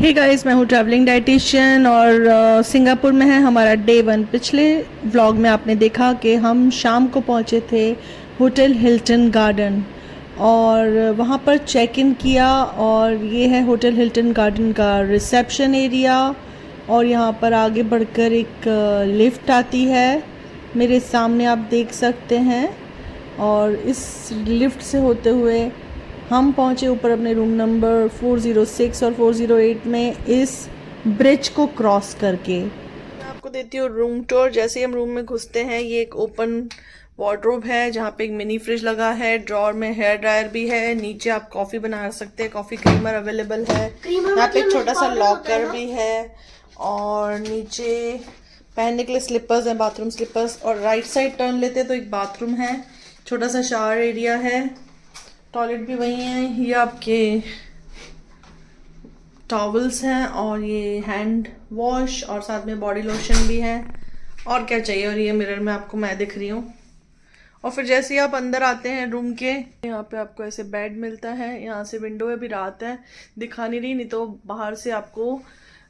Hey guys, मैं हूँ travelling dietitian और सिंगापुर में है हमारा डे 1। पिछले व्लॉग में आपने देखा कि हम शाम को पहुँचे थे होटल हिल्टन गार्डन और वहाँ पर चेक इन किया। और ये है होटल हिल्टन गार्डन का रिसेप्शन एरिया। और यहाँ पर आगे बढ़कर एक लिफ्ट आती है, मेरे सामने आप देख सकते हैं। और इस लिफ्ट से होते हुए हम पहुँचे ऊपर अपने रूम नंबर 406 और 408 में, इस ब्रिज को क्रॉस करके। मैं आपको देती हूँ रूम टूर। जैसे ही हम रूम में घुसते हैं, ये एक ओपन वार्डरोब है जहाँ पे एक मिनी फ्रिज लगा है, ड्रॉर में हेयर ड्रायर भी है, नीचे आप कॉफ़ी बना सकते हैं, कॉफ़ी क्रीमर अवेलेबल है, यहाँ पे एक छोटा सा लॉकर भी है और नीचे पहनने के लिए स्लीपर्स हैं, बाथरूम स्लीपर्स। और राइट साइड टर्न लेते हैं तो एक बाथरूम है, छोटा सा शावर एरिया है, टॉयलेट भी वही है। ये आपके टॉवल्स हैं और ये हैंड वॉश और साथ में बॉडी लोशन भी है। और क्या चाहिए। और ये मिरर में आपको मैं दिख रही हूँ। और फिर जैसे ही आप अंदर आते हैं रूम के, यहाँ पे आपको ऐसे बेड मिलता है, यहाँ से विंडो है, भी रात है दिखा नहीं रही, नहीं तो बाहर से आपको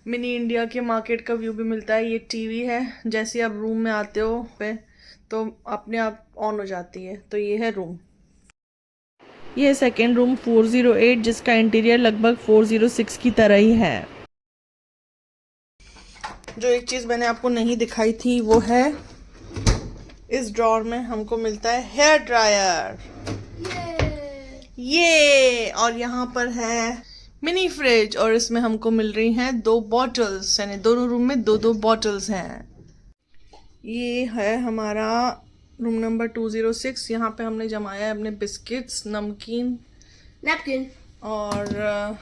मिनी इंडिया के मार्केट का व्यू भी मिलता है। ये टीवी है, जैसे आप रूम में आते हो पे तो अपने आप ऑन हो जाती है। तो ये है रूम। ये सेकेंड रूम 408, जिसका इंटीरियर लगभग 406 की तरह ही है। जो एक चीज़ मैंने आपको नहीं दिखाई थी वो है इस ड्रॉर में हमको मिलता है हेयर ड्रायर, ये। और यहाँ पर है मिनी फ्रिज और इसमें हमको मिल रही हैं 2 बॉटल्स, यानी दोनों रूम में 2-2 बॉटल्स हैं। ये है हमारा रूम नंबर 206। यहाँ पे हमने जमाया है अपने बिस्किट्स, नमकीन, नैपकिन और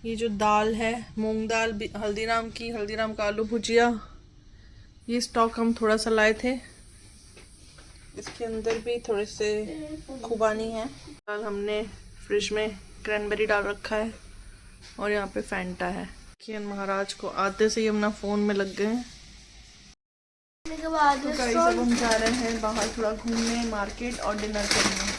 ये जो दाल है मूंग दाल हल्दीराम की, हल्दीराम का आलू भुजिया। ये स्टॉक हम थोड़ा सा लाए थे, इसके अंदर भी थोड़े से खुबानी है। दाल हमने फ्रिज में क्रैनबेरी डाल रखा है और यहाँ पे फैंटा है। किरण महाराज को आते से ही अपना फ़ोन में लग गए हैं। के बाद तो गाइस, अब हम जा रहे हैं बाहर थोड़ा घूमने, मार्केट और डिनर करने।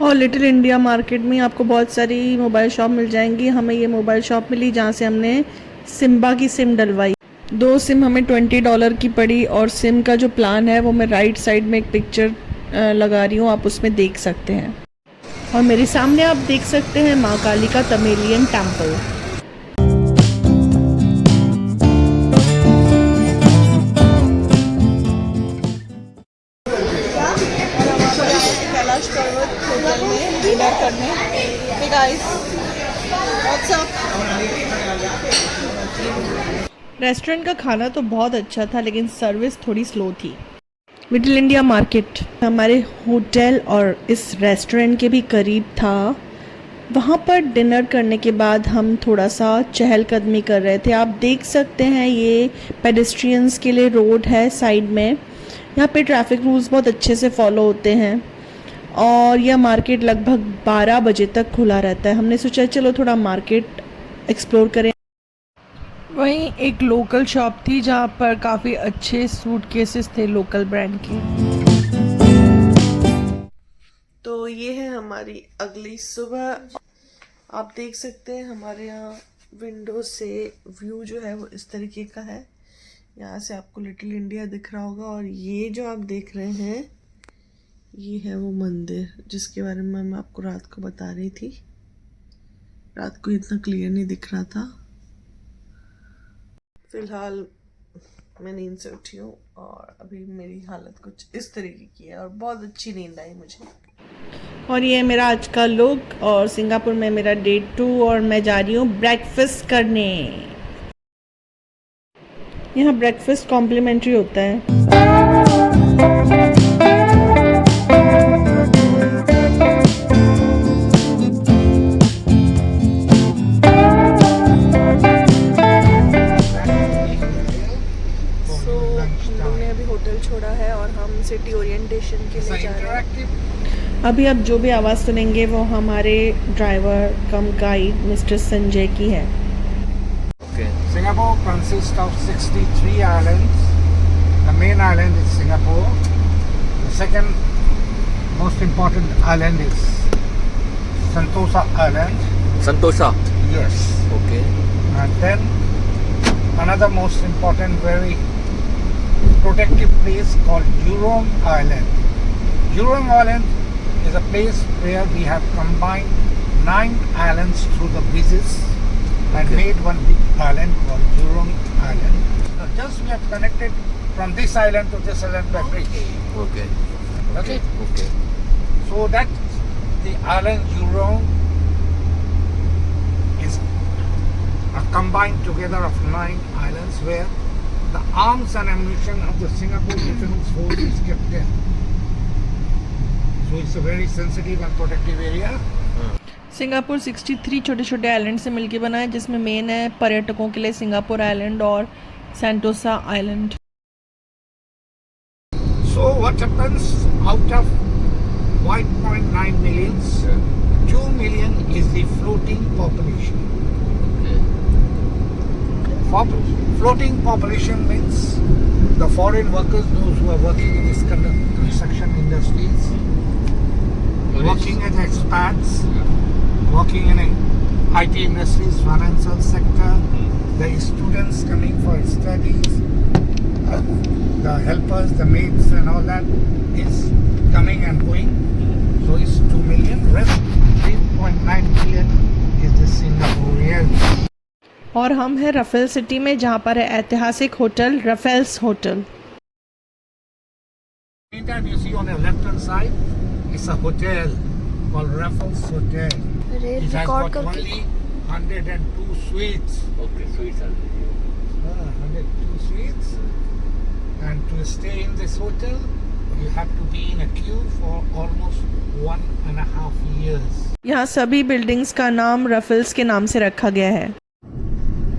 और लिटिल इंडिया मार्केट में आपको बहुत सारी मोबाइल शॉप मिल जाएंगी। हमें ये मोबाइल शॉप मिली जहाँ से हमने सिम्बा की सिम डलवाई। 2 सिम हमें $20 की पड़ी। और सिम का जो प्लान है वो मैं राइट साइड में एक पिक्चर लगा रही हूँ, आप उसमें देख सकते हैं। और मेरे सामने आप देख सकते हैं माँ काली का तमिलियन टेम्पल। कैलाश पर्वत होटल में डिनर करने। Hey guys, what's up. Restaurant का खाना तो बहुत अच्छा था, लेकिन सर्विस थोड़ी स्लो थी। लिटिल इंडिया मार्केट हमारे होटल और इस रेस्टोरेंट के भी करीब था। वहाँ पर डिनर करने के बाद हम थोड़ा सा चहलकदमी कर रहे थे। आप देख सकते हैं ये पेडेस्ट्रियंस के लिए रोड है साइड में। यहाँ पे ट्रैफिक रूल्स बहुत अच्छे से फॉलो होते हैं। और यह मार्केट लगभग 12 बजे तक खुला रहता है। हमने सोचा चलो थोड़ा मार्केट एक्सप्लोर करें। वहीं एक लोकल शॉप थी जहाँ पर काफ़ी अच्छे सूट केसेस थे लोकल ब्रांड के। तो ये है हमारी अगली सुबह। आप देख सकते हैं हमारे यहाँ विंडो से व्यू जो है वो इस तरीके का है। यहाँ से आपको लिटिल इंडिया दिख रहा होगा। और ये जो आप देख रहे हैं ये है वो मंदिर जिसके बारे में मैं आपको रात को बता रही थी। रात को इतना क्लियर नहीं दिख रहा था। फिलहाल मैं नींद से उठी हूँ और अभी मेरी हालत कुछ इस तरीके की है और बहुत अच्छी नींद आई मुझे। और ये है मेरा आज का लुक। और सिंगापुर में मेरा डे 2 और मैं जा रही हूँ ब्रेकफास्ट करने। यहाँ ब्रेकफास्ट कॉम्प्लीमेंट्री होता है। City Orient protective. अभी आप जो भी आवाज़ सुनेंगे वो हमारे ड्राइवर कम गाइड मिस्टर संजय की है। Okay. Singapore consists of 63 islands. The main island is Singapore. The second most important island is Sentosa Island. Sentosa. Yes. Okay. And then another most important, very protective place called Jurong Island. Jurong Island is a place where we have combined 9 islands through the bridges and Okay. made one big island called Jurong Island. So just we have connected from this island to this island by bridge. Okay. Okay. Okay. So that the island Jurong is a combined together of 9 islands where the arms and ammunition of the Singapore Defence Force is kept there. So it's a very sensitive and protective area. Singapore 63 छोटे छोटे island से मिलके बना है, जिसमें main है पर्यटकों के लिए सिंगापुर आइलैंड और Sentosa island. So what happens out of 1.9 millions, 2 million is the floating population. Floating population means the foreign workers, those who are working in this kind of construction industries, working as expats, working in IT industries, financial sector, the students coming for studies, the helpers, the maids and all that is coming and going. So it's 2 million. Rest 3.9 million is the Singaporeans. और हम हैं Rafale city में, जहाँ पर है ऐतिहासिक hotel Raffles hotel. Anytime you see on the left hand side, it's a hotel called Raffles Hotel. It has got only 102 suites. Okay. So it's 102 suites. And to stay in this hotel, you have to be in a queue for almost 1.5 years. यहाँ सभी buildings का नाम रफेल्स के नाम से रखा गया है।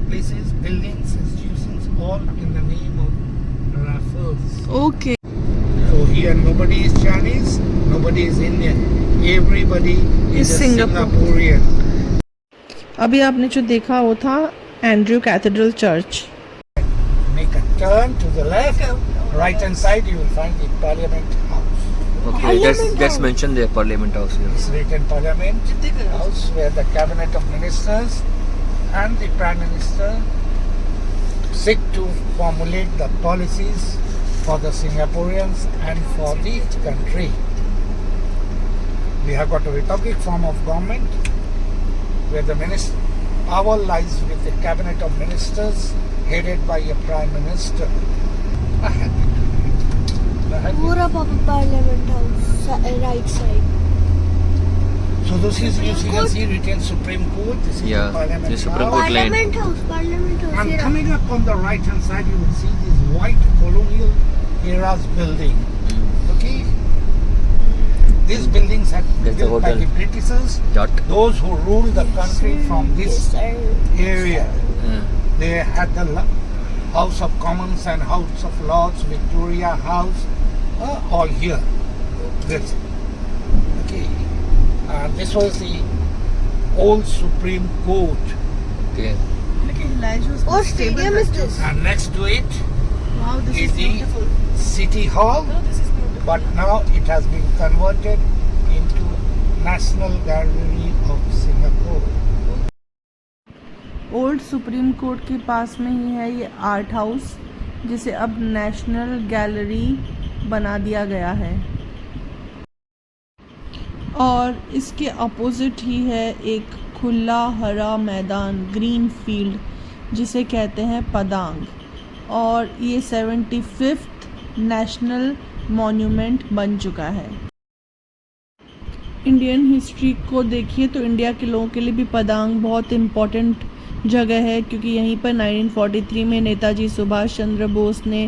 Places, buildings, institutions, all in the name of Raffles. Okay. So here nobody is Chinese, nobody is Indian. Everybody is a Singaporean. अभी आपने जो देखा वो था Andrew cathedral church. Make a turn to the left, right hand side you will find the Parliament House. Okay. That's mentioned there, Parliament House. It's written Parliament House where the Cabinet of Ministers and the Prime Minister sit to formulate the policies for the Singaporeans and for the country. We have got a republic form of government where the power lies with the Cabinet of Ministers headed by a Prime Minister. Pura Papa Parliament House, right side. So this is, you can see written Supreme Court. This is Yeah, the Parliament the Supreme House. Court lane. Parliament House. And here. coming up on the right hand side, you will see this white colonial era's building. Okay, these buildings had That's the built by hotel. the Britishers, Dot. those who ruled the country from this area. Uh, They had the House of Commons and House of Lords, Victoria House, all here. This, okay, this was the old Supreme Court, okay. What stadium is this? and next to it Wow, this is the City Hall, but now it has been converted into National Gallery of Singapore. Old supreme court के पास में ही है ये art house, जिसे अब national gallery बना दिया गया है। और इसके अपोजिट ही है एक खुला हरा मैदान, ग्रीन फील्ड, जिसे कहते हैं पदांग, और ये 75th नेशनल मॉन्यूमेंट बन चुका है। इंडियन हिस्ट्री को देखिए तो इंडिया के लोगों के लिए भी पदांग बहुत इम्पोर्टेंट जगह है, क्योंकि यहीं पर 1943 में नेताजी सुभाष चंद्र बोस ने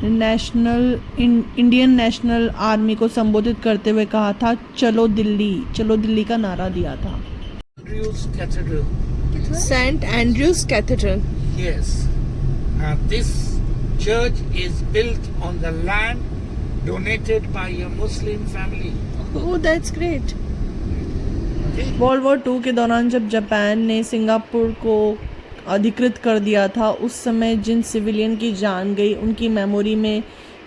इंडियन नेशनल आर्मी को संबोधित करते हुए कहा था, चलो दिल्ली का नारा दिया था। Andrews Cathedral. Saint Andrew's Cathedral. Yes. This church is built on the land donated by a Muslim family. Oh that's great. Okay? World war 2 के दौरान जब जापान ने सिंगापुर को अधिकृत कर दिया था, उस समय जिन सिविलियन की जान गई उनकी मेमोरी में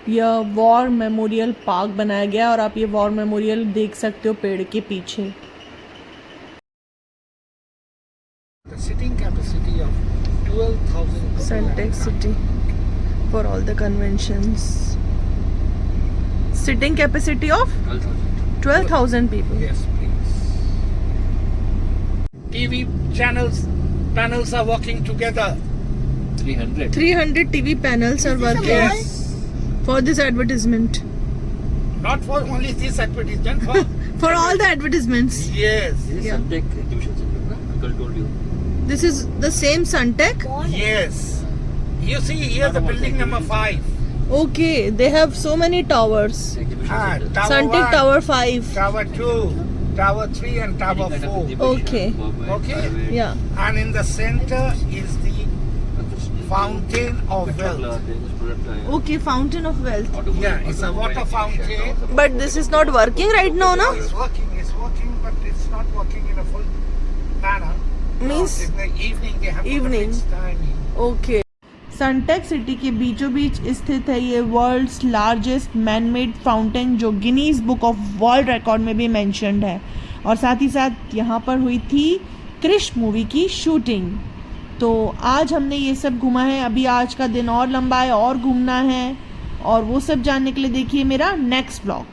यह वॉर मेमोरियल पार्क बनाया गया और आप ये वॉर मेमोरियल देख सकते हो पेड़ के पीछे। The sitting capacity of 12,000 people. Suntex City for all the conventions. Sitting capacity of 12,000 people. Yes, please. TV panels are working together. 300. 300 TV panels are working Yes. for this advertisement. Not for only this advertisement, for For all the advertisements. yes, This is Yeah. Suntec exhibition center, na? Uncle told you. This is the same Suntec? yes. You see here the building number 5. Okay, they have so many towers. Exhibition center. Tower Suntec 1, Tower 5. Tower 2, Tower 3 and Tower Any kind of 4. exhibition, Okay. government, Okay. private, Yeah. And in the center is the construction, fountain of petrol wealth. plant, there's product line, Okay, Fountain of Wealth. automobile- Yeah, it's a water automobile fountain. exhibition, But this is not working right now, no? It's working, but it's not working in a full manner. Means in the evening they have evening. a fixed timing. Okay. Suntec City के बीचों बीच स्थित है ये world's largest manmade fountain, जो Guinness Book of World Record में भी mentioned है। और साथ ही साथ यहाँ पर हुई थी क्रिश मूवी की शूटिंग। तो आज हमने ये सब घूमा है, अभी आज का दिन और लंबा है और घूमना है, और वो सब जानने के लिए देखिए मेरा नेक्स्ट ब्लॉग।